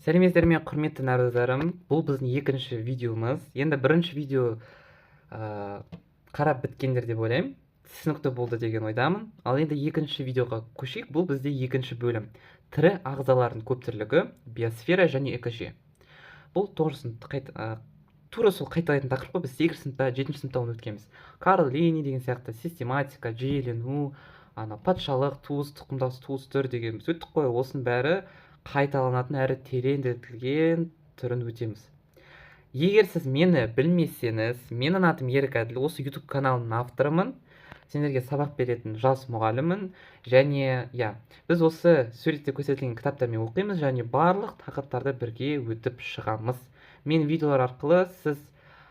Сәлеметсіздер ме, құрметті нарыздарым. Бұл біздің екінші видеомыз. Енді бірінші видео қарап біткендер деп ойлаймын. Түсінікті болды деген ойдамын. Ал енді екінші видеоға көшейік. Бұл бізде екінші бөлім. Тірі ағзалардың көптірлігі, биосфера және экожүйе. Бұл тура сол қайталайтын тақырып қой. Біз 8 сыныпта, 7 сыныпта оны өткенбіз. Карл Линней деген сияқты систематика, жүйелену, патшалық, туыс, тұқымдас туыстар деген біз өттік қой. Осының бәрі қайталанатын әрі тереңдетілген түрін өтеміз. Егер сіз мені білмесеңіз, менің атым Ерік Әділ, осы YouTube каналының авторымын. Сендерге сабақ беретін жас мұғаліммін. Және біз осы суретте көрсетілген кітаптармен оқимыз және барлық тақырыптарды бірге өтіп шығамыз. Мен видеолар арқылы сіз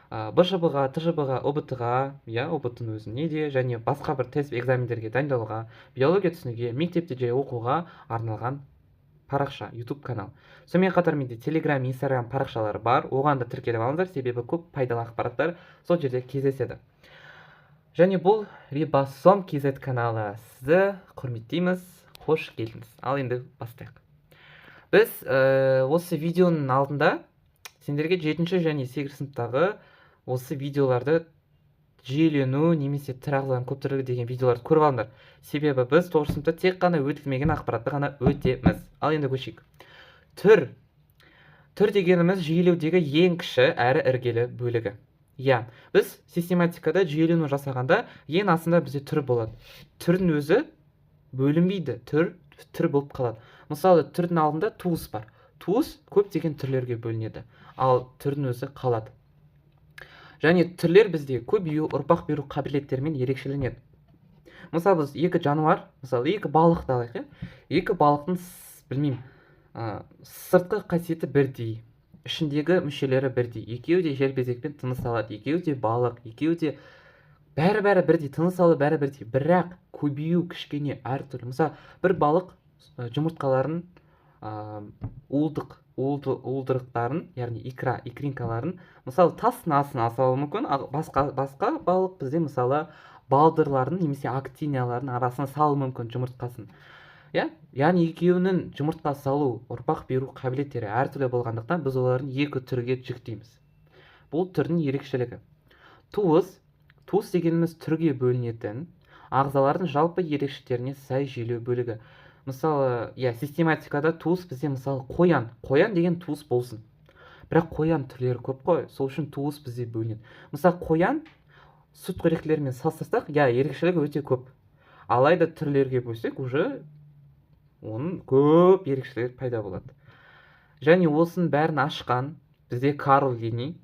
БЖБ-ға, ТЖБ-ға, ОБТ-ға, ОБТ-ның өзіне де және басқа бір тест экзамендерге дайындалуға, биология түсінуге, мектепте жай оқуға арналған парақша, YouTube канал. Сонымен қатар менде Telegram, Instagram парақшалары бар. Оған да тіркеліп алыңыздар, себебі көп пайдалы ақпараттар сол жерде кездеседі. Және бұл Рибосом KZ каналы. Сізді құрметтейміз, қош келдіңіз. Ал енді бастайық. Біз осы видеоның алдында сендерге 7 және 8 сыныптағы осы видеоларды жүйелену немесе тірі ағзалардың көптірлігі деген видеоларды көріп алыңдар. Себебі біз 9 сыныпта тек қана өтілмеген ақпаратты ғана өтеміз. Ал енді көшейік. Түр дегеніміз жүйелеудегі ең кіші әрі іргелі бөлігі. Біз систематикада жүйелену жасағанда ең астында бізде түр болады. Түрдің өзі бөлінбейді, түр болып қалады. Мысалы, түрдің алдында туыс бар. Туыс көптеген түрлерге бөлінеді, ал түрдің өзі қалады. Және түрлер бізде көбею, ұрпақ беру қабілеттерімен ерекшеленеді. Мысалы, біз екі жануар, мысалы екі балықты алайық. Екі балықтың, сыртқы қасиеті бірдей, ішіндегі мүшелері бірдей. Екеуі де жер безекпен тыныс алады, екеуі де балық, екеуі де бәрі бірдей, тыныс алу бәрі бірдей. Бірақ көбею кішкене әртүрлі. Мысалы, бір балық жұмыртқаларын, уылдырықтарын, яғни икринкаларын, мысалы, тастың астына салуы мүмкін. Басқа балық бізде, мысалы, балдырларын немесе актинияларын арасына салуы мүмкін жұмыртқасын. Яғни екеуінің жұмыртқа салу, ұрпақ беру қабілеттері әртүрлі болғандықтан біз олардың екі түрге жіктейміз. Бұл түрдің ерекшелігі. Туыс дегеніміз түрге бөлінетін ағзалардың жалпы ерекшеліктеріне сай жүйелеу бөлігі. Мысалы, систематикада туыс бізде, мысалы, қоян деген туыс болсын. Бірақ қоян түрлері көп қой, сол үшін туыс бізде бөлінеді. Мысалы, қоян сүтқоректілермен салыстырсақ, ерекшелігі өте көп. Алайда түрлерге бөлсек, уже оның көп ерекшеліктер пайда болады. Және осының бәрін ашқан бізде Карл Линней,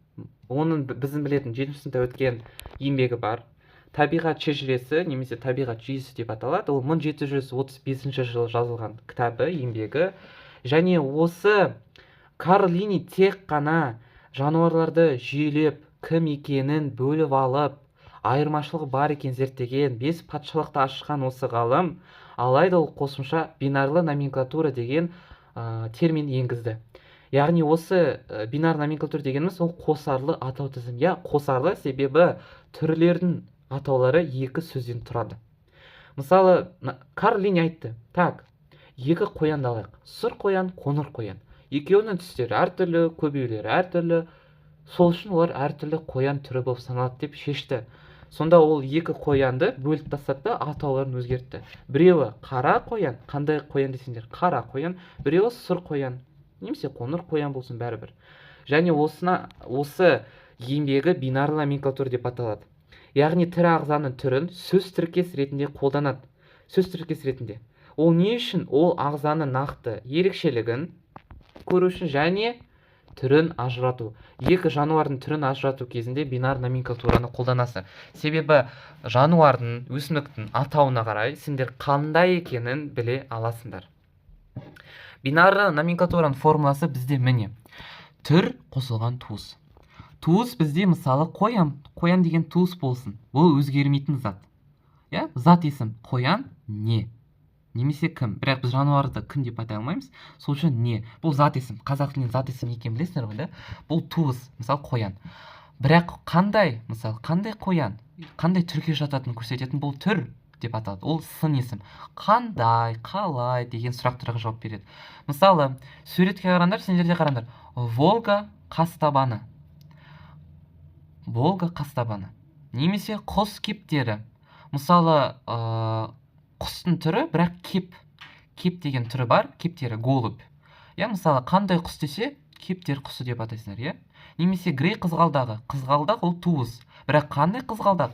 оның біздің білетін 7 сыныпта өткен еңбегі бар. Табиғат шежіресі немесе табиғат жүйесі деп аталады. Ол 1735 жылы жазылған кітабы, еңбегі. Және осы Карл Линней тек қана жануарларды жүйелеп, кім екенін бөліп алып, айырмашылығы бар екен зерттеген, 5 патшалықты ашқан осы ғалым, алайда ол қосымша бинарлы номенклатура деген термин енгізді. Яғни осы бинар номенклатура дегеніміз ол қосарлы атау тізім. Қосарлы себебі түрлердің атаулары екі сөзден тұрады. Мысалы, Карл Линней айтты, екі қоянды алайық. Сұр қоян, қоңыр қоян. Екеуінің түстері әртүрлі, көбеулері әртүрлі. Сол үшін олар әртүрлі қоян түрі болып саналады деп шешті. Сонда ол екі қоянды бөліп тастады да атауларын өзгертті. Біреуі қара қоян, қандай қоян десеңдер, қара қоян, біреуі сұр қоян, немесе қоңыр қоян болсын, бәрібір. Және осы еңбегі бинарлы номенклатура деп аталады. Яғни тірі ағзаның түрін сөз тіркес ретінде қолданады. Сөз тіркес ретінде. Ол не үшін? Ол ағзаның нақты ерекшелігін көру үшін және түрін ажырату. Екі жануардың түрін ажырату кезінде бинар номенклатураны қолданасың. Себебі жануардың, өсімдіктің атауына қарай сендер қандай екенін біле аласыңдар. Бинарлы номенклатураның формуласы бізде міне. Түр қосылған туыс. Туыс бізде, мысалы, қоян деген туыс болсын. Ол өзгермейтін зат. Зат есім қоян не? Немесе кім? Бірақ біз жануарды кім деп айта алмаймыз. Сол үшін не? Бұл зат есім. Қазақ тілінен зат есім екен білесіңдер ғой, бұл туыс, мысалы, қоян. Бірақ қандай, мысалы, қандай қоян, қандай түрге жататынын көрсететін бұл түр. деп аталады. Ол сын есім. Қандай, қалай деген сұрақтарға жауап береді. Мысалы, суретке қараңдар, сендер де қараңдар. Волга қастабаны. Волга қастабаны. Немесе құс кептері. Мысалы, құстың түрі, бірақ кеп деген түрі бар, кептері, голубь. Мысалы, қандай құс десе, кептер құсы деп атайсыңдар, Немесе грек қызғалдағы. Қызғалдақ ол туыс. Бірақ қандай қызғалдақ?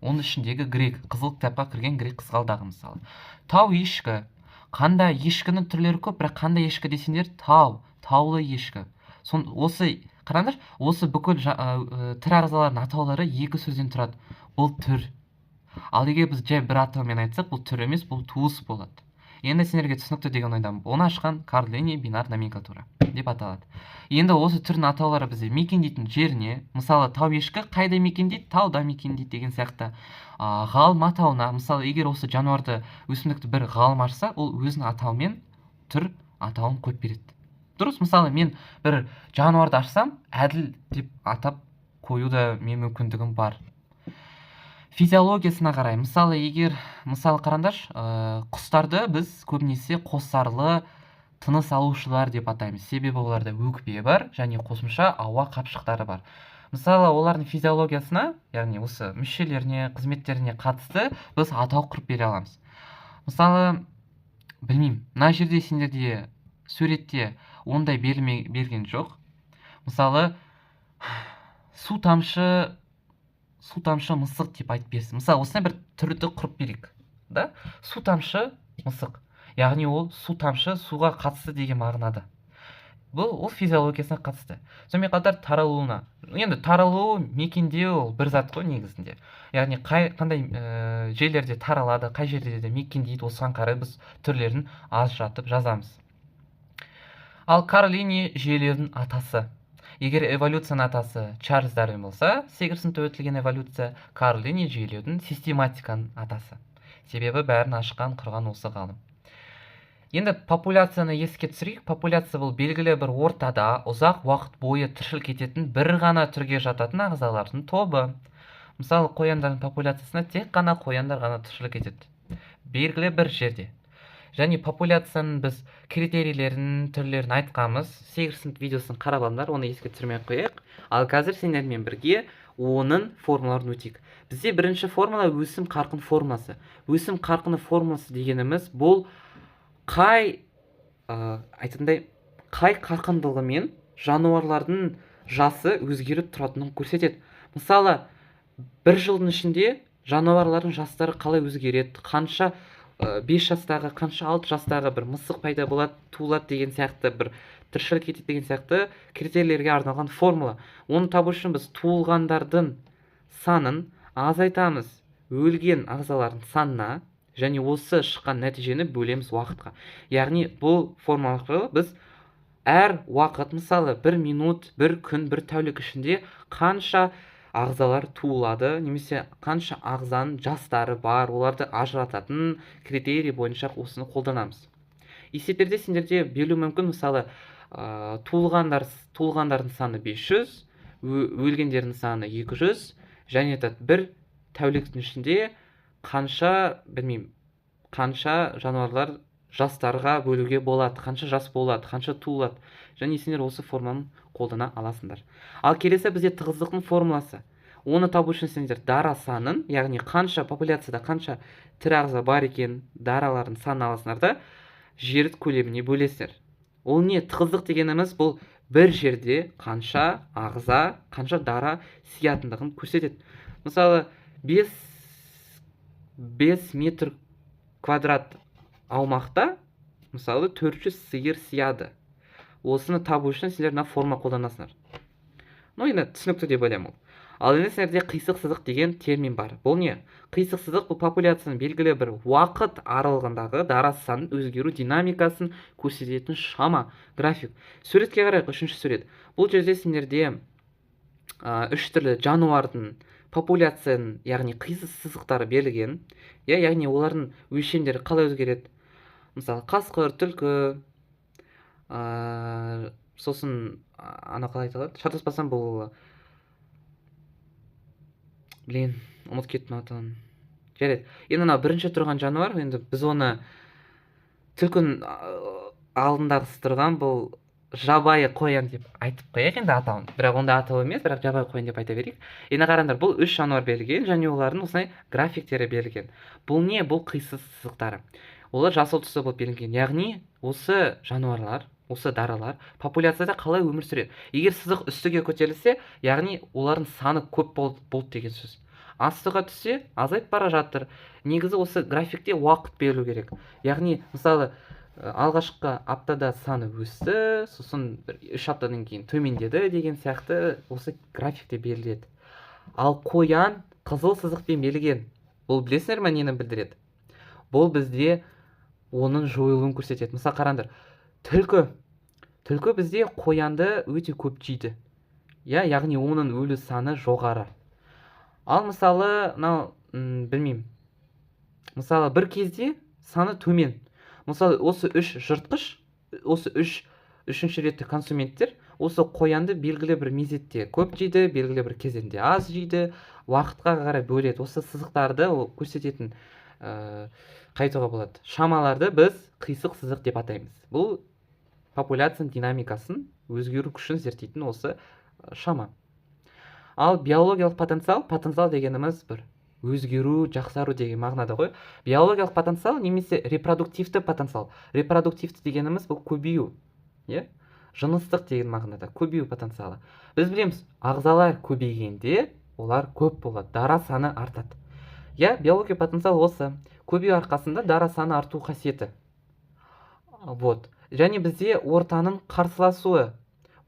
Оның ішіндегі грек, қызыл кітапқа кірген грек қызғалдағы мысалы. Тау ешкі. Қандай ешкінің түрлері көп, бірақ қандай ешкі десеңдер, таулы ешкі. Осы қараңдар, осы бүкіл тірі ағзалардың атаулары екі сөзден тұрады. Бұл түр. Ал егер біз жай бір атаумен айтсақ, бұл түр емес, бұл туыс болады. Енді сендерге түсінікті деген ойдамын. Оны ашқан Карл Линней бинар номенклатура деп аталады. Енді осы түрдің атаулары бізде мекендейтін жеріне, мысалы, тау ешкі қайда мекендейді, тауда мекендейді деген сияқты. Ғалым атауына, мысалы, егер осы жануарды, өсімдікті бір ғалым ашса, ол өзінің атауымен түр атауын қойып береді. Дұрыс, мысалы, мен бір жануарды ашсам, әділ деп атап қоюда мен мүмкіндігім бар. Физиологиясына қарай, мысалы, қараңдар, құстарды біз көбінесе қосарлы тыныс алушылар деп атаймыз. Себебі оларда өкпе бар және қосымша ауа қапшықтары бар. Мысалы, олардың физиологиясына, яғни осы мүшелеріне, қызметтеріне қатысты біз атау құрып бере аламыз. Мысалы, білмеймін, мына жерде сендерде суретте ондай берген жоқ. Мысалы, су тамшы мысық деп айтып берсін. Мысалы, осындай бір түрді құрып берейік. Су тамшы мысық. Яғни ол су тамшы суға қатысты деген мағынада. Ол физиологиясына қатысты. Сонымен қатар таралуына. Енді таралу, мекендеу ол бір зат қой негізінде. Яғни қандай жерлерде таралады, қай жерлерде мекендейді, осыған қарай біз түрлерін ажыратып жазамыз. Ал Карл Линней жүйелердің атасы. Егер эволюцияның атасы Чарльз Дарвин болса, 8 сыныпта өтілген эволюция, Карл Линней жүйелеудің систематиканың атасы. Себебі бәрін ашқан, құрған осы ғалым. Енді популяцияны еске түсірейік. Популяция бұл белгілі бір ортада ұзақ уақыт бойы тіршілік ететін бір ғана түрге жататын ағзалардың тобы. Мысалы, қояндардың популяциясына тек қана қояндар ғана тіршілік етеді. Белгілі бір жерде. Және популяцияның біз критерийлерін, түрлерін айтқанбыз. 8 сынып видеосын қарап алыңдар, оны еске түсірмей қояйық. Ал қазір сендермен бірге оның формулаларын өтейік. Бізде бірінші формула өсім қарқын формуласы. Өсім қарқыны формуласы дегеніміз бұл қай қарқындылығымен жануарлардың жасы өзгеріп тұратынын көрсетеді. Мысалы, бір жылдың ішінде жануарлардың жастары қалай өзгереді, қанша 5 жастағы, қанша 6 жастағы бір мысық пайда болады, туылады деген сияқты, бір тіршілік етеді деген сияқты критерийлерге арналған формула. Оны табу үшін біз туылғандардың санын азайтамыз өлген ағзалардың санына, және осы шыққан нәтижені бөлеміз уақытқа. Яғни бұл формула арқылы біз әр уақыт, мысалы, 1 минут, 1 күн, 1 тәулік ішінде қанша ағзалар туылады, немесе қанша ағзаның жастары бар, оларды ажырататын критерий бойынша осыны қолданамыз. Есептерде сендерде берілуі мүмкін, мысалы, туылғандардың саны 500, өлгендердің саны 200, және бір тәуліктің ішінде қанша жануарлар жастарға бөлуге болады, қанша жас болады, қанша туылады. Және сендер осы форманы қолдана аласыңдар. Ал келесі бізде тығыздықтың формуласы. Оны табу үшін сендер дара санын, яғни қанша популяцияда қанша тірі ағза бар екен, даралардың санын аласыңдар да жер көлеміне бөлесіңдер. Ол не? Тығыздық дегеніміз бұл бір жерде қанша ағза, қанша дара сиятындығын көрсетеді. Мысалы, 5 метр квадрат аумақта, мысалы, 400 сиыр сияды. Осыны табу үшін сендер мына форма қолданасыңдар. Енді түсінікті деп ойлаймын. Ал енді сендерде қисық сызық деген термин бар. Бұл не? Қисық сызық бұл популяцияның белгілі бір уақыт аралығындағы дара санының өзгеру динамикасын көрсететін шама, график. Суретке қарайық, үшінші сурет. Бұл жерде сендерде 3 түрлі жануардың популяцияның, яғни қисық сызықтары берілген. Яғни олардың өлшемдері қалай өзгереді? Мысалы, қасқыр, түлкі, сосын қалай айтылады? Шатаспасам бұл ұмыт кеттім атын. жарайды. Енді мына бірінші тұрған жануар, енді біз оны түлкінің алдындағысы тұрған бұл жабайы қоян деп айтып қояйық енді атауын. Бірақ онда атау емес, бірақ жабайы қоян деп айта берейік. Енді қараңдар, бұл үш жануар берілген және олардың осындай графиктері берілген. Бұл не? Бұл қисық сызықтары. Олар жасыл түсті болып берілген. Яғни осы жануарлар, осы даралар популяцияда қалай өмір сүреді? Егер сызық үстіге көтерілсе, яғни олардың саны көп болды деген сөз. Астыға түссе, азайып бара жатыр. Негізі осы графикте уақыт берілу керек. Яғни мысалы алғашқы аптада саны өсті, сосын 3 аптадан кейін төмендеді деген сияқты осы графикте беріледі. Ал қоян қызыл сызықпен берілген. Бұл білесіңдер ме нені білдіреді? Бұл бізде оның жойылуын көрсетеді. Мысалы қараңдар, түлкі бізде қоянды өте көп жейді. Яғни оның өлу саны жоғары. Ал мысалы, білмеймін. Мысалы бір кезде саны төмен. Мысалы осы үш жыртқыш, осы үшінші ретті консументтер осы қоянды белгілі бір мезетте көп жейді, белгілі бір кезеңде аз жейді, уақытқа қарай бөледі. Осы сызықтарды көрсететін қайтуға болады. Шамаларды біз қисық сызық деп атаймыз. Бұл популяцияның динамикасын өзгеру күшін зерттейтін осы шама. Ал биологиялық потенциал дегеніміз бір өзгеру, жақсару деген мағынада ғой. Биологиялық потенциал немесе репродуктивті потенциал. Репродуктивті дегеніміз бұл көбею. Жыныстық деген мағынада көбею потенциалы. Біз білеміз, ағзалар көбейгенде олар көп болады, дара саны артады. Биология потенциал осы. Көбею арқасында дара саны арту қасиеті. Және бізде ортаның қарсыласуы.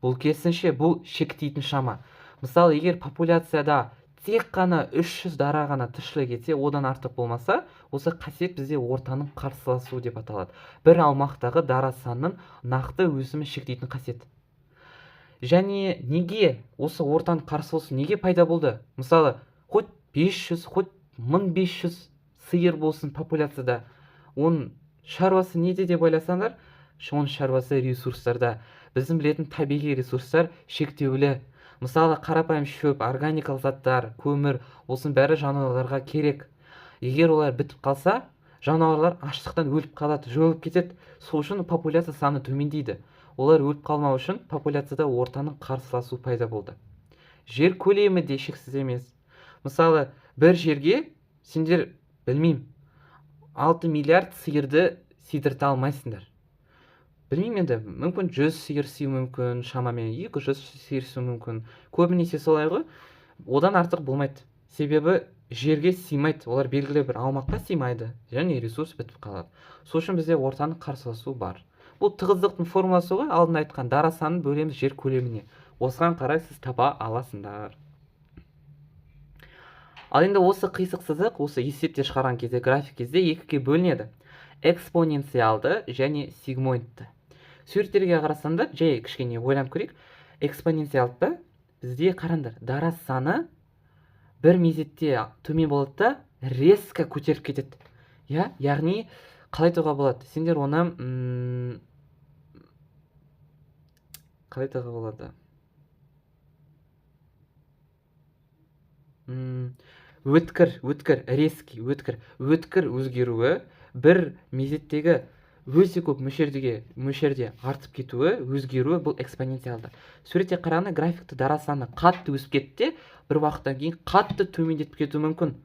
Бұл керісінше, бұл шектейтін шама. Мысалы, егер популяцияда тек қана 300 дара ғана тіршілік етсе, одан артық болмаса, осы қасиет бізде ортаның қарсыласуы деп аталады. Бір аумақтағы дара санның нақты өсімін шектейтін қасиет. Және неге осы ортаның қарсыласуы неге пайда болды? Мысалы, хоть 500, хоть 1500 сиыр болсын популяцияда, оның шаруасы неде деп ойласаңдар, оның шаруасы ресурстарда. Біздің білетін табиғи ресурстар шектеулі. Мысалы, қарапайым шөп, органикалық заттар, көмір, осының бәрі жануарларға керек. Егер олар бітіп қалса, жануарлар аштықтан өліп қалады, жойылып кетеді. Сол үшін популяция саны төмендейді. Олар өліп қалмау үшін популяцияда ортаның қарсыласуы пайда болды. Жер көлемі де шексіз емес. Мысалы, бір жерге сендер, білмеймін, 6 миллиард сиырды сидірте алмайсыңдар. Білмеймін енді, мүмкін 100 сиыр сию мүмкін, шамамен 200 сиыр сию мүмкін. Көбінесе солай ғой, одан артық болмайды. Себебі жерге симайды, олар белгілі бір аумаққа симайды, және ресурс бітіп қалады. Сол үшін бізде ортаның қарсыласуы бар. Бұл тығыздықтың формуласы ғой, алдында айтқан дара санын бөлеміз жер көлеміне. Осыған қарай сіз таба аласыңдар. Ал енді осы қисық сызық, осы есепте шығарған кезде, график кезде екіге бөлінеді. Экспоненциалды және сигмоидты. Суреттерге қарасаңдар, жай кішкене ойланып көрейік. Экспоненциалды бізде қараңдар, дара саны бір мезетте төмен болады да, резко көтеріп кетеді. Яғни, қалай айтуға болады? Сендер оны қалай айтуға болады? Өткір өзгеруі бір мезеттегі өте көп мөлшерде артып кетуі, өзгеруі бұл экспоненциалды. Суретте қарағанда графикті дара саны қатты өсіп кетті, бір уақыттан кейін қатты төмендетіп кетуі мүмкін.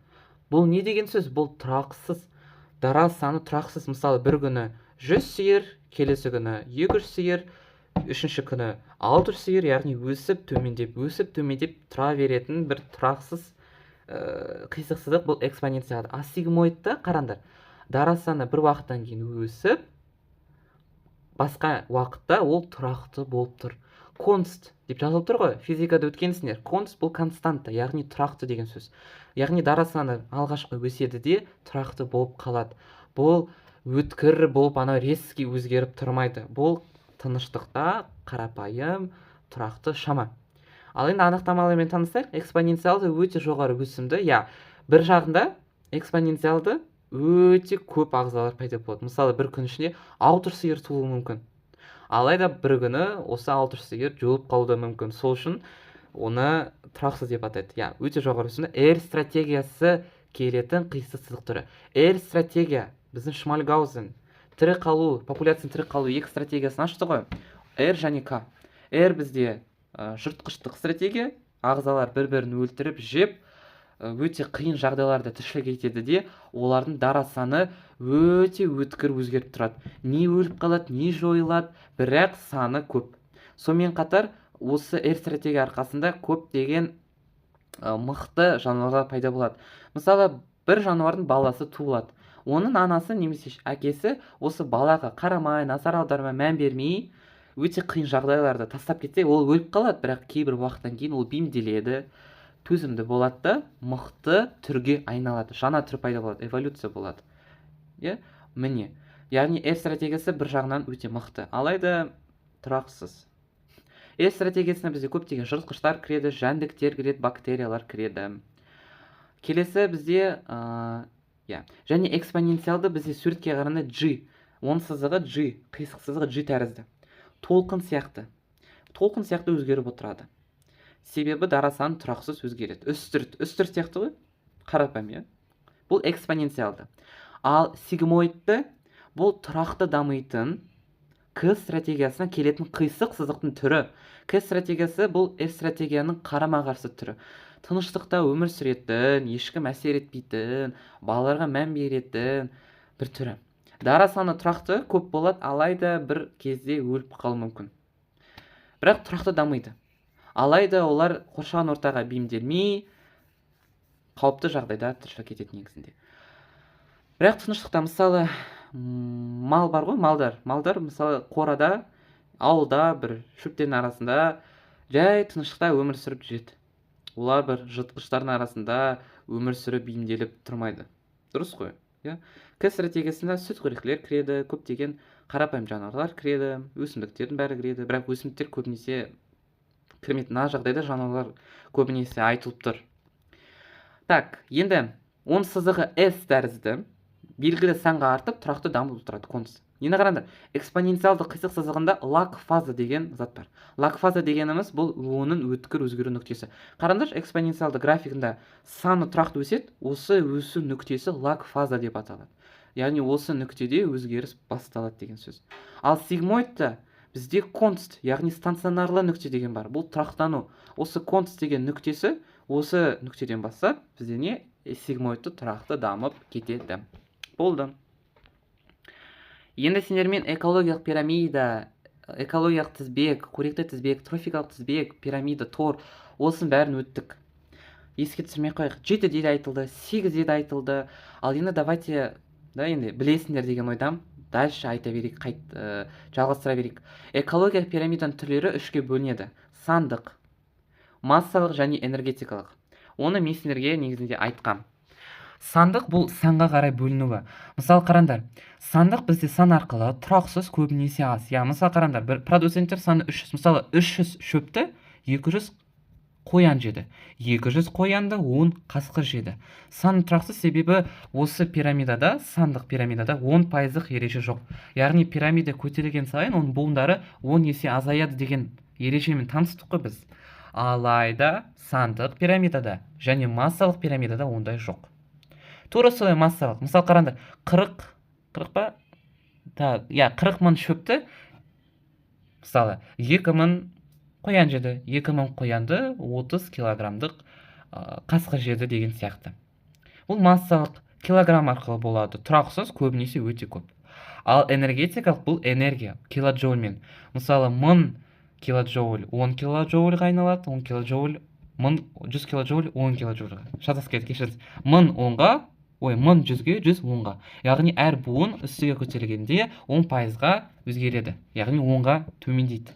Бұл не деген сөз? Бұл тұрақсыз. Дара саны тұрақсыз. Мысалы, бір күні 100 сиыр, келесі күні 200 сиыр, үшінші күні 600 сиыр, яғни өсіп төмендеп тұра беретін бір тұрақсыз қисық сызық, бұл экспоненциалды. А сигмоидты қараңдар, дара саны бір уақыттан кейін өсіп, басқа уақытта ол тұрақты болып тұр. Конст деп жазылып тұр ғой, физикада өткенсіңдер. Конст бұл константа, яғни тұрақты деген сөз. Яғни дара саны алғашқы өседі де тұрақты болып қалады. Бұл өткір болып резко өзгеріп тұрмайды. Бұл тыныштықта қарапайым тұрақты шама. Ал енді анықтамалармен танысайық. Экспоненциалды өте жоғары өсімді, бір жағында экспоненциалды өте көп ағзалар пайда болады. Мысалы, бір күн ішінде 600 сиыр туылуы мүмкін. Алайда бір күні осы 600 сиыр жойылып қалуы мүмкін. Сол үшін оны тұрақсыз деп атайды. Өте жоғары өсімді. R стратегиясы келетін қисық сызық түрі. R стратегия, біздің Шмальгаузен тірі қалу, популяцияның тірі қалу екі стратегиясын ашты ғой. R және K. R бізде жыртқыштық стратегия, ағзалар бір-бірін өлтіріп, жеп, өте қиын жағдайларда тіршілік етеді де, олардың дара саны өте өткір өзгеріп тұрады. Не өліп қалады, не жойылады, бірақ саны көп. Сонымен қатар, осы R стратегия арқасында көптеген мықты жануарлар пайда болады. Мысалы, бір жануардың баласы туылады. Оның анасы немесе әкесі осы балаға қарамай, назар аудармай, мән бермей, өте қиын жағдайларда тастап кетсе, ол өліп қалады, бірақ кейбір уақыттан кейін ол бейімделеді, төзімді болады да, мықты түрге айналады, жаңа түр пайда болады, эволюция болады. Міне, яғни R стратегиясы бір жағынан өте мықты, алайда тұрақсыз. R стратегиясына бізде көптеген жыртқыштар кіреді, жәндіктер кіреді, бактериялар кіреді. Келесі бізде және экспоненциалды бізде суретке қарағанда G, оның сызығы G, қисық сызығы G тәрізді. Толқын сияқты өзгеріп отырады. Себебі дара саны тұрақсыз өзгереді. Үстірт сияқты ғой, қарапайым. Бұл экспоненциалды. Ал сигмоидты бұл тұрақты дамитын К стратегиясына келетін қисық сызықтың түрі. К стратегиясы бұл R стратегияның қарама-қарсы түрі. Тыныштықта өмір сүретін, ешкім әсер етпейтін, балаларға мән беретін бір түрі. Дара саны тұрақты көп болады, алайда бір кезде өліп қалуы мүмкін. Бірақ тұрақты дамиды. Алайда олар қоршаған ортаға бейімделмей, қауіпті жағдайда тіршілік ететін негізінде. Бірақ тыныштықта, мысалы, мал бар ғой, малдар мысалы қорада, ауылда бір шөптердің арасында жай тыныштықта өмір сүріп жүреді. Олар бір жыртқыштардың арасында өмір сүріп бейімделіп тұрмайды. Дұрыс қой? К стратегиясында сүтқоректілер кіреді, көптеген қарапайым жануарлар кіреді, өсімдіктердің бәрі кіреді, бірақ өсімдіктер көбінесе кірмейді. Мына жағдайда жануарлар көбінесе айтылып тұр. Так, енді оның сызығы S тәрізді, белгілі санға артып, тұрақты дамып отырады конус. Енді қараңдар, экспоненциалды қисық сызығында лаг фаза деген зат бар. Лаг фаза дегеніміз бұл оның өткір өзгеру нүктесі. Қараңдар, экспоненциалды графигында саны тұрақты өседі, осы өсу нүктесі лаг фаза деп аталады. Яғни осы нүктеде өзгеріс басталады деген сөз. Ал сигмоидта бізде конст, яғни станционарлы нүкте деген бар. Бұл тұрақтану. Осы конст деген нүктесі, осы нүктеден бастап бізде не? Сигмоидты тұрақты дамып кетеді. Болды. Енді сендермен экологиялық пирамида, экологиялық тізбек, қоректі тізбек, трофикалық тізбек, пирамида, тор, осын бәрін өттік. Еске түсірмей қойық. 7 дейді айтылды, 8 дейді айтылды. Ал енді давайте, енді білесіңдер деген ойдам. Дальше айта берейік, жалғастыра берейік. Экологиялық пирамиданың түрлері 3-ке бөлінеді. Сандық, массалық және энергетикалық. Оны мен сендерге негізінде айтқам. Сандық бұл санға қарай бөлінуі. Мысалы қараңдар, сандық бізде сан арқылы тұрақсыз, көбінесе аз. Мысалы қараңдар, бір продуценттер саны 300. Мысалы 300 шөпті 200 қоян жеді. 200 қоянды 10 қасқыр жеді. Сан тұрақсыз себебі осы пирамидада, сандық пирамидада 10% ереже жоқ. Яғни пирамида көтерілген сайын оның буындары 10 есе азаяды деген ережемен таныстық қой біз. Алайда сандық пирамидада және массалық пирамидада ондай жоқ. Тура солай массалық. Мысалы қараңдар, 40 па? 40 мың шөпті, мысалы 2000 қоян жеді, 2000 қоянды 30 килограммдық қасқыр жеді деген сияқты. Бұл массалық килограмм арқылы болады, тұрақсыз, көбінесе өте көп. Ал энергетикалық бұл энергия, килоджоульмен. Мысалы 1000 килоджоуль 10 килоджоульға айналады, 10 килоджоуль 100 килоджоуль 10 килоджоульға. Шатасып кетті, кешіріңіз. 1000 10-ға, 1000 100-ге, 100 10-ға. Яғни әр буын үстіге көтерілгенде 10%-ға өзгереді. Яғни 10-ға төмендейді.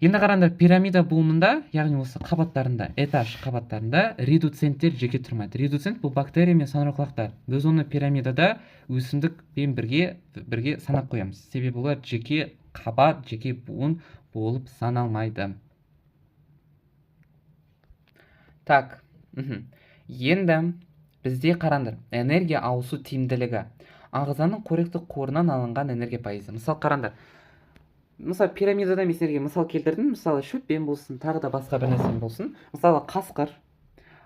Енді қараңдар, пирамида буынында, яғни осы қабаттарында, этаж қабаттарында редуценттер жеке тұрмайды. Редуцент бұл бактерия мен санарқұлақтар. Біз оны пирамидада өсімдікпен бірге санап қоямыз. Себебі олар жеке қабат, жеке буын болып саналмайды. Так, енді бізде қараңдар, энергия ауысу тиімділігі. Ағзаның қоректі қорынан алынған энергия пайызы. Мысалы қараңдар, мысалы пирамидада мен сендерге мысал келтірдім, мысалы шөппен болсын, тағы да басқа бір нәрсемен болсын. Мысалы қасқыр,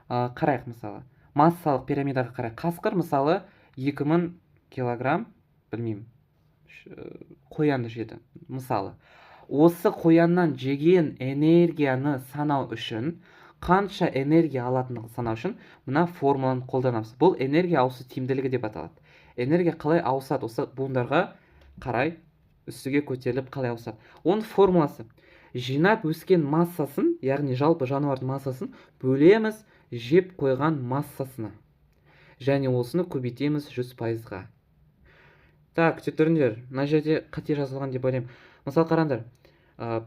қарайық мысалы. массалық пирамидаға қарай қасқыр мысалы 2000 килограмм, білмеймін, қоянды жеді мысалы. Осы қояннан жеген энергияны санау үшін, қанша энергия алатындығын санау үшін мына формуланы қолданамыз. Бұл энергия ауысу тиімділігі деп аталады. Энергия қалай ауысады осы буындарға қарай үстіге көтеріліп қалай ауысады. Оның формуласы: жинап өскен массасын, яғни жалпы жануардың массасын бөлеміз жеп қойған массасына, және осыны көбейтеміз 100%-ға. Так, түріндер, мына жерде қате жазылған деп ойлаймын. Мысалы қараңдар,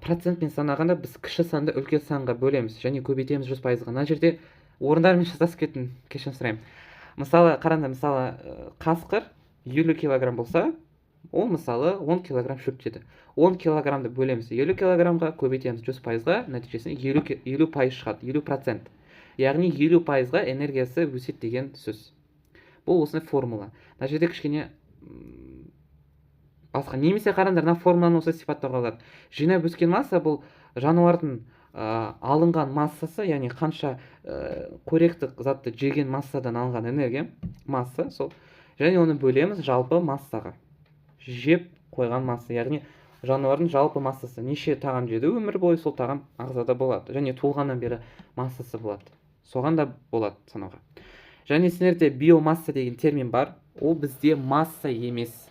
процентпен санағанда біз кіші санды үлкен санға бөлеміз және көбейтеміз 100%-ға. Мына жерде орындармен жазасып кеттім, кешірім сұраймын. Мысалы қараңдар, мысалы қасқыр 50 килограмм болса, ол мысалы 10 килограмм шөп жеді. 10 килограммды бөлеміз 50 килограммға, көбейтеміз 100%-ға, нәтижесінде 50% шығады, 50%. Яғни 50%-ға энергиясы өседі деген сөз. Бұл осындай формула. Мына жерде кішкене басқа. Немесе қараңдар, мына формуланы осы сипаттауға болады. Жинап өскен масса бұл жануардың алынған массасы, яғни қанша қоректік затты жеген массадан алынған энергия, масса сол. Және оны бөлеміз жалпы массаға. Жеп қойған масса, яғни жануардың жалпы массасы. Неше тағам жеді өмір бойы, сол тағам ағзада болады. Және туылғаннан бері массасы болады. Соған да болады санауға. Және сіздерде биомасса деген термин бар. Ол бізде масса емес.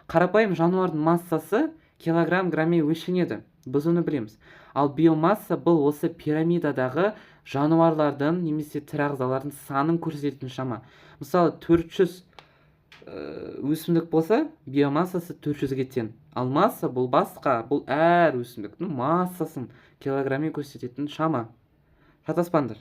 Қарапайым жануардың массасы килограмм грамме өлшенеді. Біз оны білеміз. Ал биомасса бұл осы пирамидадағы жануарлардың немесе тірі ағзалардың санын көрсететін шама. Мысалы 400 өсімдік болса, биомассасы 400-ге тең. Ал масса бұл басқа, бұл әр өсімдіктің массасын килограмме көрсететін шама. Шатаспаңдар.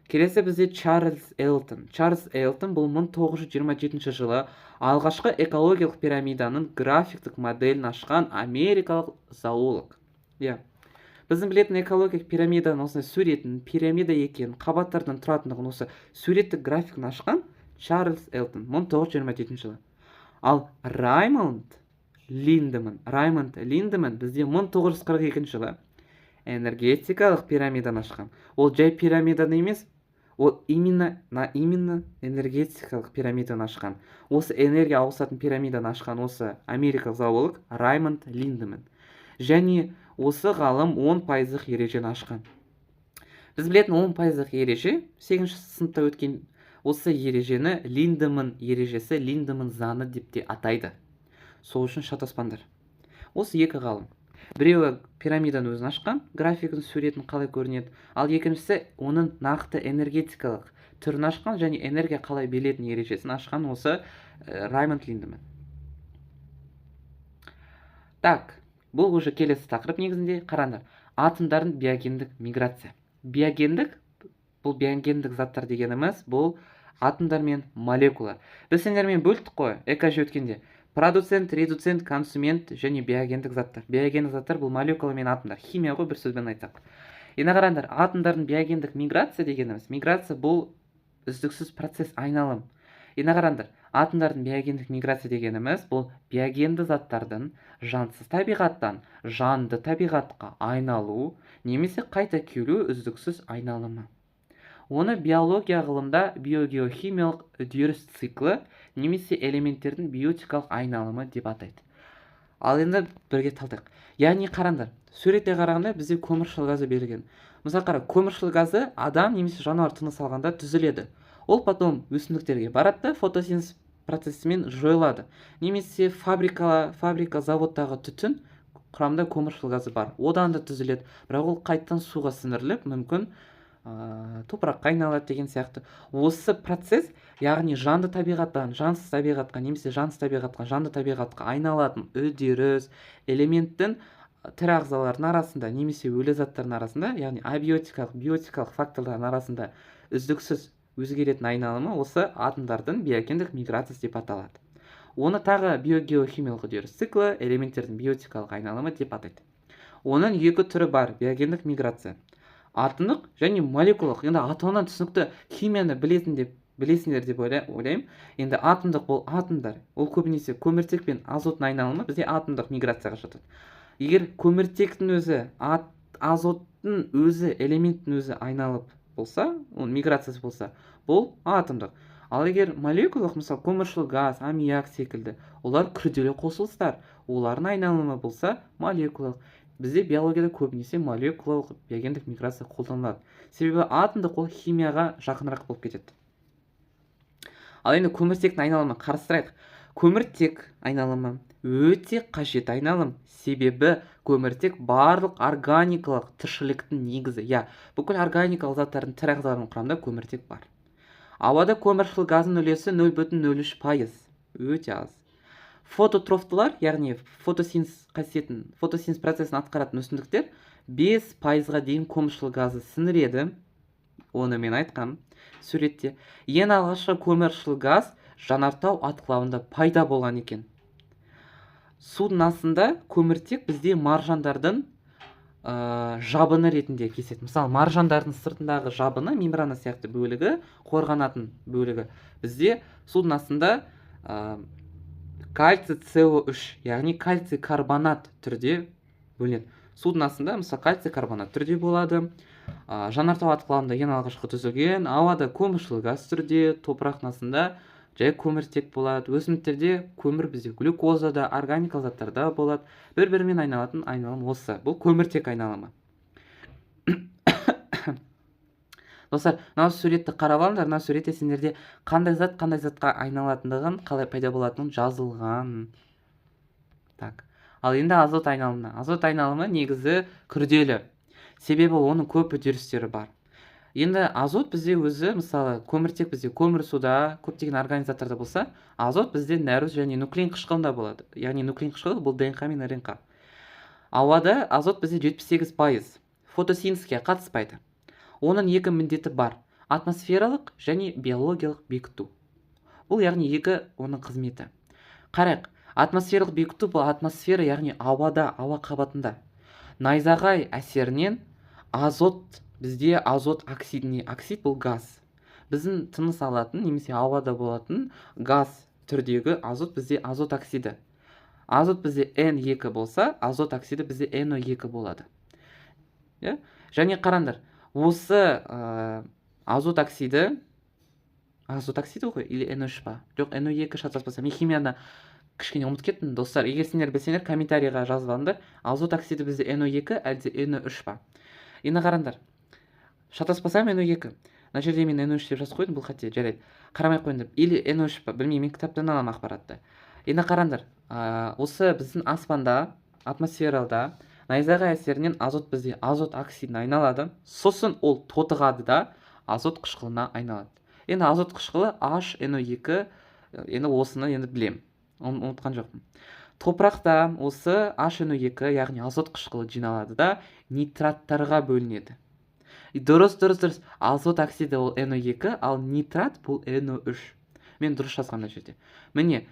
Келесі бізде Чарльз Элтон. Чарльз Элтон бұл 1927 жылы алғашқы экологиялық пирамиданың графиктік моделін ашқан америкалық зоолог. Біздің білетін экологиялық пирамиданың осындай суретін, пирамида екенін, қабаттардан тұратындығын, осы суреттік графикін ашқан Чарльз Элтон 1927 жылы. Ал Раймонд Линдеман бізде 1942 жылы энергетикалық пирамиданы ашқан. Ол жай пирамиданы емес, ол именно энергетикалық пирамиданы ашқан. Осы энергия ауысатын пирамиданы ашқан осы америкалық зоолог Раймонд Линдеман. Және осы ғалым 10% ережені ашқан. Біз білетін 10% ереже 8-ші сыныпта өткен. Осы ережені Линдеман ережесі, Линдеман заңы деп те атайды. Сол үшін шатаспаңдар. Осы екі ғалым. Біреуі пирамиданы өзін ашқан, графикін, суретін қалай көрінеді. Ал екіншісі оның нақты энергетикалық түрін ашқан және энергия қалай берілетін ережесін ашқан осы Раймонд Линдеман. Так, бұл уже келесі тақырып негізінде. Қараңдар, атомдардың биогендік миграция. Бұл биогендік заттар дегеніміз, бұл атомдар мен молекулалар. Біз сендермен бөлттік қой, экожи өткенде. Продуцент, редуцент, консумент және биогендік заттар. Биогендік заттар бұл молекула мен атомдар. Химия ғой, бір сөзбен айтсақ. Енді қараңдар, атомдардың биогендік миграция дегеніміз. Миграция бұл үздіксіз процесс, айналым. Енді қараңдар, атомдардың биогендік миграция дегеніміз бұл биогенді заттардың жансыз табиғаттан жанды табиғатқа айналу немесе қайта келу үздіксіз айналымы. Оны биология ғылымда биогеохимиялық үдеріс циклы немесе элементтердің биотикалық айналымы деп атайды. Ал енді бірге талдайық. Яғни қараңдар, суретте қарағанда бізде көміршыл газы берілген. Мысалы қара, көміршыл газы адам немесе жануар тыныс алғанда түзіледі. Ол потом өсімдіктерге барады, фотосинтез процесімен жойылады. Немесе фабрика, заводтағы түтін құрамында көміршыл газы бар. Одан да түзіледі. Бірақ ол қайттан суға сіңіріліп, мүмкін топыраққа айналады деген сияқты. Осы процесс, яғни жанды табиғаттан жансыз табиғатқа немесе жансыз табиғатқа жанды табиғатқа айналатын үдеріс элементтің тірі ағзалардың арасында немесе өлі заттардың арасында, яғни абиотикалық, биотикалық факторлардың арасында үздіксіз өзгеретін айналымы осы атомдардың биогендік миграциясы деп аталады. Оны тағы биогеохимиялық үдеріс циклы, элементтердің биотикалық айналымы деп атайды. Оның екі түрі бар биогендік миграция. Атомдық және молекулалық. Енді атомнан түсінікті химияны білесіңдер деп ойлаймын. Енді атомдық бұл атомдар. Ол көбінесе көміртек пен азоттың айналымы бізде атомдық миграцияға жатады. Егер көміртектің өзі, азоттың өзі, элементтің өзі айналып болса, оның миграциясы болса, бұл атомдық. Ал егер молекулалық, мысалы көміршіл газ, аммиак секілді, олар күрделі қосылыстар, олардың айналымы болса молекулалық. Бізде биологияда көбінесе молекулалық биогендік миграция қолданылады. Себебі атомдық ол химияға жақынырақ болып кетеді. Ал енді көміртектің айналымы қарастырайық. Көміртек айналымы өте қажет айналым. Себебі көміртек барлық органикалық тіршіліктің негізі. Бүкіл органикалық заттардың тірі ағзаларының құрамында көміртек бар. Ауада көміршіл газдың үлесі 0,03%. Өте аз. Фототрофтылар, яғни фотосинтез процесін атқаратын өсімдіктер 5%-ға дейін көміршіл газды сіңіреді. Оны мен айтқам суретте. Ең алғашқы көміршіл газ жанартау атқылауында пайда болған екен. Судың астында көміртек бізде маржандардың жабыны ретінде кездеседі. Мысалы, маржандардың сыртындағы жабыны, мембрана сияқты бөлігі, қорғанатын бөлігі бізде судың астында кальций СО3, яғни кальций карбонат түрде бөлінеді. Судың астында, мысалы, кальций карбонат түрде болады. Жанартау атқылауында ең алғашқы түзілген, ауада көміршіл газ түрде, топырақтың астында жай көміртек болады. Өсімдіктерде көмір бізде глюкозада, органикалық заттарда болады. Бір-бірімен айналатын айналым осы. Бұл көміртек айналымы. Достар, мынау суретті қарап алыңдар. Мынау суретте сендерде қандай затқа айналатындығын, қалай пайда болатынын жазылған. Так. Ал енді азот айналымы. Азот айналымы негізі күрделі. Себебі оның көп үдерістері бар. Енді азот бізде өзі, мысалы, көміртек бізде көмір суда, көптеген органик заттарда болса, азот бізде нәруыз және нуклеин қышқылында болады. Яғни нуклеин қышқылы бұл ДНК мен РНК. Ауада азот бізде 78%. Фотосинтезге қатыспайды. Оның екі міндеті бар: атмосфералық және биологиялық бекіту. Бұл яғни екі оның қызметі. Қарайық, атмосфералық бекіту бұл атмосфера, яғни ауада, ауа қабатында найзағай әсерінен бізде азот оксидіне, оксид бұл газ. Біздің тыныс алатын, немесе ауада болатын газ түрдегі азот бізде азот оксиді. Азот бізде N2 болса, азот оксиді бізде NO2 болады. Және қараңдар, осы азот оксиді ғой, или NO3 ба? Жоқ, NO2 шатаспаса. Мен химияда кішкене ұмытып кеттім, достар. Егер сендер білсеңдер, комментарийға жазып алыңдар. Азот оксиді бізде NO2, әлде NO3 ба? Енді қараңдар. Шатаспасам NO2. Мына жерде мен NO3 деп жазып қойдым, бұл қате, жарайды. Қарамай қойыңдар. Или NO3 ба? Білмеймін, мен кітаптан алам ақпаратты. Енді қараңдар. Осы біздің аспанда, атмосфералда найзағай әсерінен азот бізде азот оксидіне айналады. Сосын ол тотығады да азот қышқылына айналады. Енді азот қышқылы HNO2, енді осыны енді білем. Ұмытқан жоқпын. Топырақта осы HNO2, яғни азот қышқылы жиналады да нитраттарға бөлінеді. Дұрыс. Азот оксиді ол NO2, ал нитрат бұл NO3. Мен дұрыс жазғанда жерде. Міне,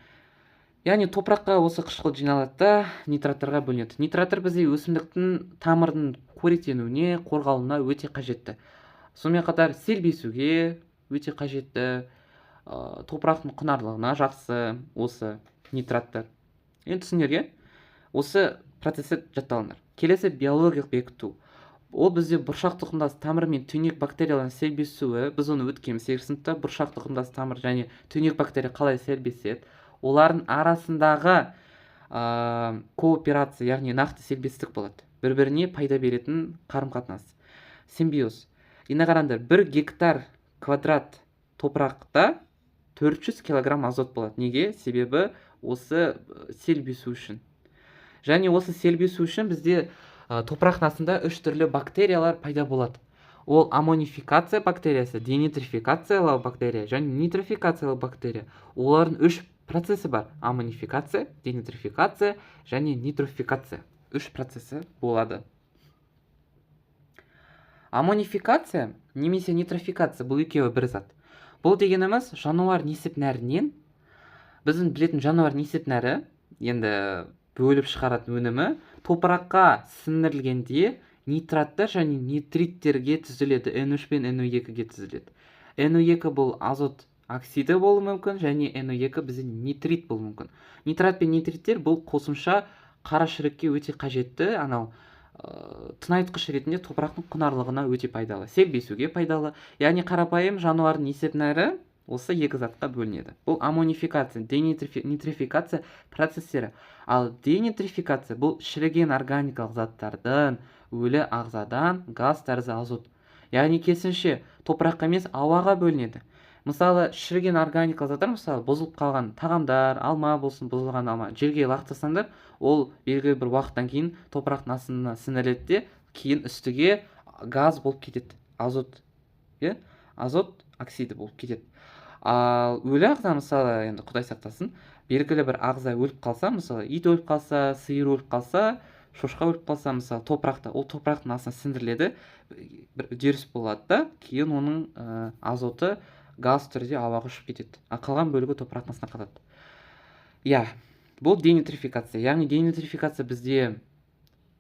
яғни топыраққа осы қышқыл жиналады да нитраттарға бөлінеді. Нитраттар бізде өсімдіктің тамырының қоректенуіне, қорғалуына өте қажетті. Сонымен қатар селбесуге өте қажетті, топырақтың құнарлығына жақсы осы нитраттар. Енді түсінерге осы процесті жатталыңдар. Келесі биологиялық бекіту. Ол бізде бұршақ тұқымдас тамыр мен түйнек бактериялардың селбесуі. Біз оны өткенбіз 8 сыныпта. Бұршақ тұқымдас тамыр және түйнек бактерия қалай селбеседі? Олардың арасындағы кооперация, яғни нақты селбестік болады. Бір-біріне пайда беретін қарым-қатынас. Симбиоз. Енді қараңдар, 1 гектар квадрат топырақта 400 килограмм азот болады. Неге? Себебі осы селбесу үшін. Және осы селбесу үшін бізде топырақтың астында 3 түрлі бактериялар пайда болады. Ол аммонификация бактериясы, денитрификациялау бактерия және нитрофикациялау бактерия. Олардың 3 процесі бар: аммонификация, денитрификация және нитрофикация. 3 процесі болады. Аммонификация немесе нитрофикация бұл екеуі бір зат. Бұл дегеніміз жануар несіп нәрінен, біздің білетін жануар несіп нәрі, енді бөліп шығаратын өнімі топыраққа сіңірілгенде нитраттар және нитриттерге түзіледі. N3 пен NO2-ге түзіледі. NO2 бұл азот оксиді болуы мүмкін, және NO2 бізде нитрит болуы мүмкін. Нитрат пен нитриттер бұл қосымша қара шірікке өте қажетті, анау тыңайтқыш ретінде топырақтың құнарлығына өте пайдалы, себесуге пайдалы. Яғни қарапайым жануардың есепнәрі осы екі затқа бөлінеді. Бұл аммонификация, денитрификация процестері. Ал денитрификация бұл шіріген органикалық заттардың өлі ағзадан газ тәрізді азот. Яғни керісінше топыраққа емес ауаға бөлінеді. Мысалы, шіріген органикалық заттар, мысалы, бұзылып қалған тағамдар, алма болсын, бұзылған алма, жерге лақтырсаңдар, ол белгілі бір уақыттан кейін топырақтың астына сіңіріледі де, кейін үстіге газ болып кетеді, азот, азот оксиді болып кетеді. Ал өлі ағза, мысалы, енді Құдай сақтасын, белгілі бір ағза өліп қалса, мысалы, ит өліп қалса, сиыр өліп қалса, шошқа өліп қалса, мысалы, топырақта, ол топырақтың астына сіңіріледі, бір үдеріс болады да, кейін оның азоты газ түрде ауаға ұшып кетеді, ал қалған бөлігі топырақтың астына қалады. Иә, бұл денитрификация. Яғни денитрификация бізде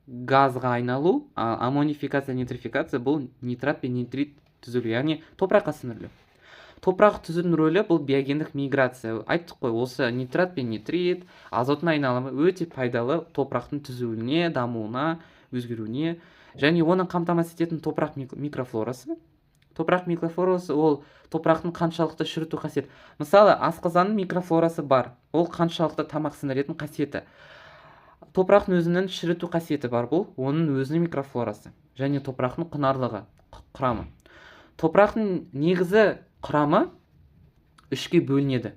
газға айналу, а аммонификация, нитрификация бұл нитрат пен нитрит түзілу, яғни топыраққа сіңірілу. Топырақ түзудің рөлі бұл биогендік миграция. Айттық қой, осы нитрат пен нитрит, азоттың айналымы өте пайдалы топырақтың түзілуіне, дамуына, өзгеруіне, және оны қамтамасыз ететін топырақ микрофлорасы. Топырақ микрофлорасы ол топырақтың қаншалықты шіріту қасиеті. Мысалы, асқазанның микрофлорасы бар, ол қаншалықты тамақ сіңіретін қасиеті. Топырақтың өзінің шіріту қасиеті бар, бұл оның өзінің микрофлорасы, және топырақтың құнарлығы, құрамы. Топырақтың негізі құрамы үшке бөлінеді.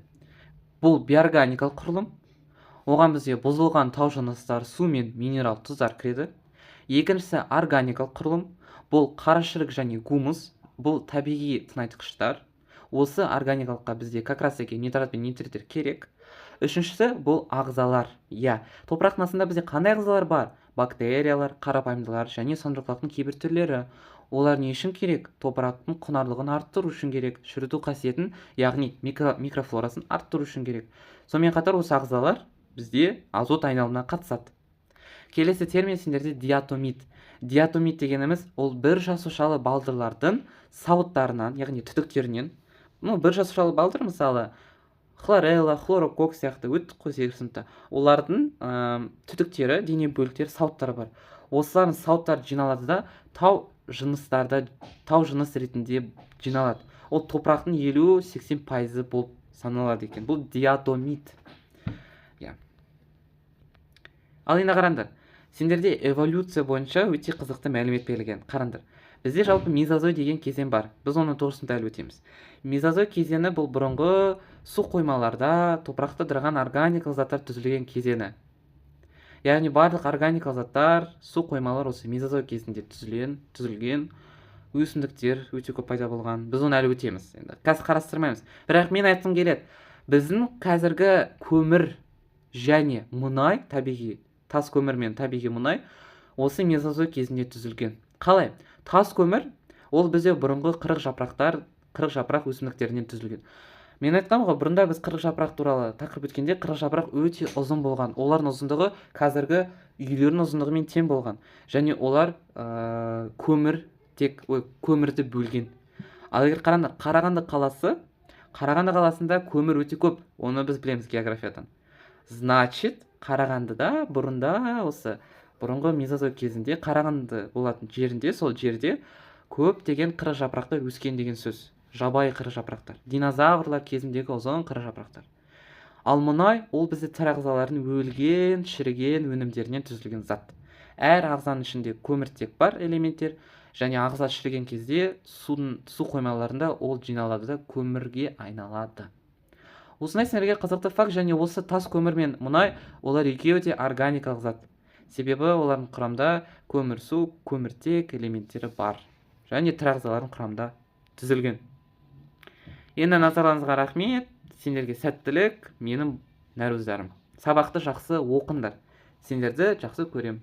Бұл биорганикалық құрылым, оған бізде бұзылған тау жыныстары, су мен минерал тұздар кіреді. Екіншісі органикалық құрылым, бұл қарашірік және гумус, бұл табиғи тыңайтқыштар. Осы органикалыққа бізде как раз таки нитрат пен нитриттер керек. Үшіншісі бұл ағзалар. Топырақтың астында бізде қандай ағзалар бар? Бактериялар, қарапайымдылар және сондықтың кейбір түрлері. Олар не үшін керек? Топырақтың құнарлығын арттыру үшін керек, шіріту қасиетін, яғни микрофлорасын арттыру үшін керек. Сонымен қатар осы ағзалар бізде азот айналымына қатысады. Келесі термин сендерде диатомит. Диатомит дегеніміз ол бір жасушалы балдырлардың сауыттарынан, яғни түтіктерінен, бір жасушалы балдыр, мысалы, хлорелла, хлорокок сияқты өттік қой 8 сыныпта. Олардың түтіктері, дене бөліктері, сауыттары бар. Осылардың сауыттары жиналады да тау жыныс ретінде жиналады. Ол топырақтың 50-80% болып саналады екен. Бұл диатомит. Ал енді қараңдар, сендерде эволюция бойынша өте қызықты мәлімет берілген. Қараңдар, бізде жалпы мезозой деген кезең бар. Біз оны тоғысында әлі өтеміз. Мезозой кезеңі бұл бұрынғы су қоймаларда топырақта тұрған органикалық заттар түзілген кезеңі. Яғни барлық органикалық заттар, су қоймалар осы мезозой кезінде түзілген, өсімдіктер өте көп пайда болған. Біз оны әлі өтеміз. Қазір қарастырмаймыз. Бірақ мен айтқым келеді, біздің қазіргі көмір және мұнай, табиғи тас көмір мен табиғи мұнай осы мезозой кезінде түзілген. Қалай? Тас көмір ол бізде бұрынғы қырық жапырақ өсімдіктерінен түзілген. Мен айтқам ғой, бұрында біз қырық жапырақ туралы тақырып өткенде, қырық жапырақ өте ұзын болған. Олардың ұзындығы қазіргі үйлердің ұзындығымен тең болған. Және олар көмірді бөлген. Ал егер қарағанды қаласында көмір өте көп. Оны біз білеміз географиядан. Значит, Қарағандыда бұрынғы мезозой кезінде Қарағанды болатын жерінде, сол жерде көптеген қырық жапырақтар өскен деген сөз. Жабайы қырық жапырақтар. Динозаврлар кезіндегі ұзын қырық жапырақтар. Ал мұнай ол бізде тірі ағзалардың өлген, шіріген өнімдерінен түзілген зат. Әр ағзаның ішінде көміртек бар элементтер, және ағза шіріген кезде су қоймаларында ол жиналады да көмірге айналады. Осындай сендерге қызықты факт, және осы тас көмір мен мұнай олар екеуі де органикалық зат. Себебі олардың құрамда көмірсу, көміртек элементтері бар. Және тірі ағзалардың құрамында түзілген. Енді назарларыңызға рахмет. Сендерге сәттілік, менің нәруыздарым. Сабақты жақсы оқыңдар. Сендерді жақсы көрем.